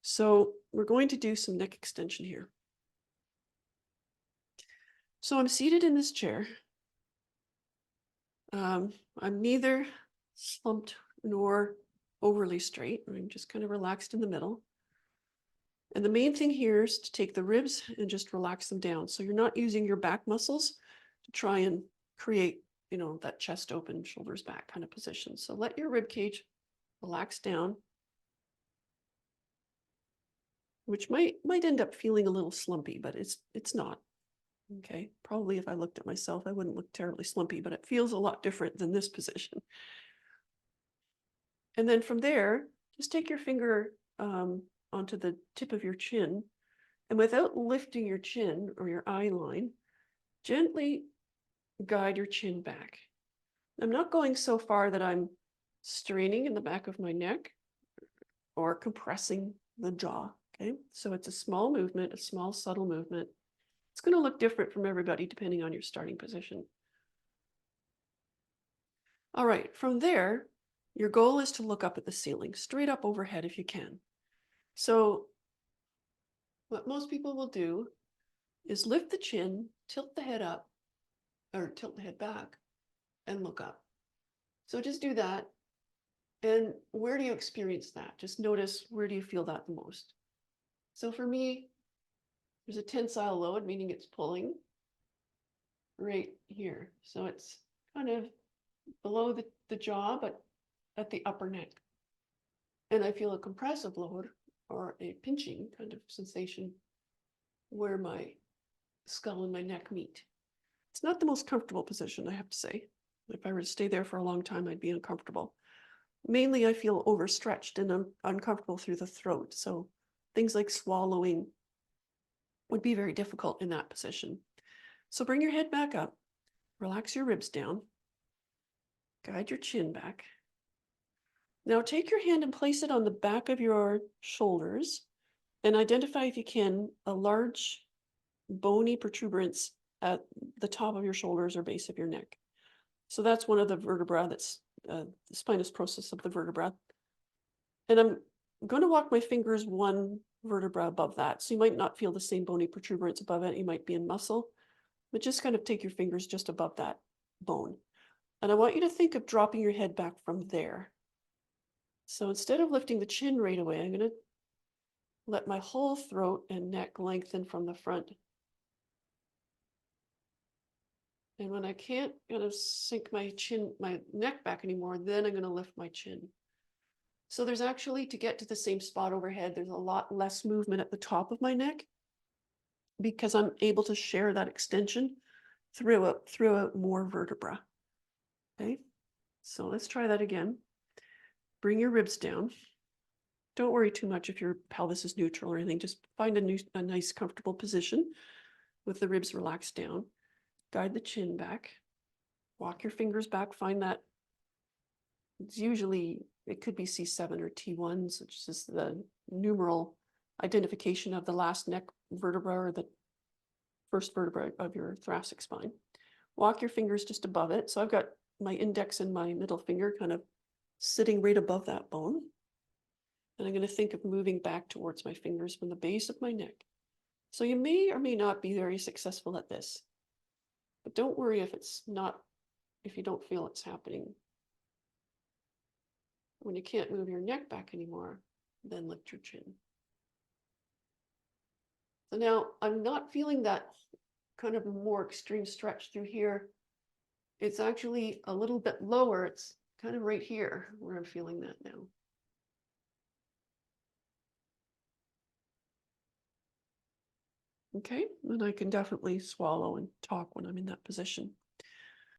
So we're going to do some neck extension here. So I'm seated in this chair. I'm neither slumped nor overly straight. I'm just kind of relaxed in the middle. And the main thing here is to take the ribs and just relax them down. So you're not using your back muscles to try and create, that chest open, shoulders back kind of position. So let your rib cage relax down, which might end up feeling a little slumpy, but it's not. Okay, probably if I looked at myself, I wouldn't look terribly slumpy, but it feels a lot different than this position. And then from there, just take your finger onto the tip of your chin, and without lifting your chin or your eye line, gently guide your chin back. I'm not going so far that I'm straining in the back of my neck or compressing the jaw. Okay, so it's a small movement, a small, subtle movement. It's going to look different from everybody depending on your starting position. All right, from there, your goal is to look up at the ceiling, straight up overhead if you can. So what most people will do is lift the chin, tilt the head up, or tilt the head back, and look up. So just do that. And where do you experience that? Just notice, where do you feel that the most? So for me, there's a tensile load, meaning it's pulling right here. So it's kind of below the jaw, but at the upper neck. And I feel a compressive load or a pinching kind of sensation where my skull and my neck meet. It's not the most comfortable position, I have to say. If I were to stay there for a long time, I'd be uncomfortable. Mainly, I feel overstretched and uncomfortable through the throat. So things like swallowing would be very difficult in that position. So bring your head back up, relax your ribs down, guide your chin back. Now take your hand and place it on the back of your shoulders and identify, if you can, a large bony protuberance at the top of your shoulders or base of your neck. So that's one of the vertebrae, that's the spinous process of the vertebra. And I'm going to walk my fingers one vertebra above that. So you might not feel the same bony protuberance above it. You might be in muscle, but just kind of take your fingers just above that bone. And I want you to think of dropping your head back from there. So instead of lifting the chin right away, I'm going to let my whole throat and neck lengthen from the front. And when I can't kind of sink my neck back anymore, then I'm going to lift my chin. So there's actually, to get to the same spot overhead, there's a lot less movement at the top of my neck because I'm able to share that extension throughout more vertebra. Okay, so let's try that again. Bring your ribs down. Don't worry too much if your pelvis is neutral or anything. Just find a nice, comfortable position with the ribs relaxed down. Guide the chin back. Walk your fingers back. Find that. It's usually, it could be C7 or T1s, which is the numeral identification of the last neck vertebra or the first vertebra of your thoracic spine. Walk your fingers just above it. So I've got my index and my middle finger kind of sitting right above that bone. And I'm going to think of moving back towards my fingers from the base of my neck. So you may or may not be very successful at this, but don't worry if you don't feel it's happening. When you can't move your neck back anymore, then lift your chin. So now I'm not feeling that kind of more extreme stretch through here. It's actually a little bit lower. It's kind of right here where I'm feeling that now. Okay, and I can definitely swallow and talk when I'm in that position.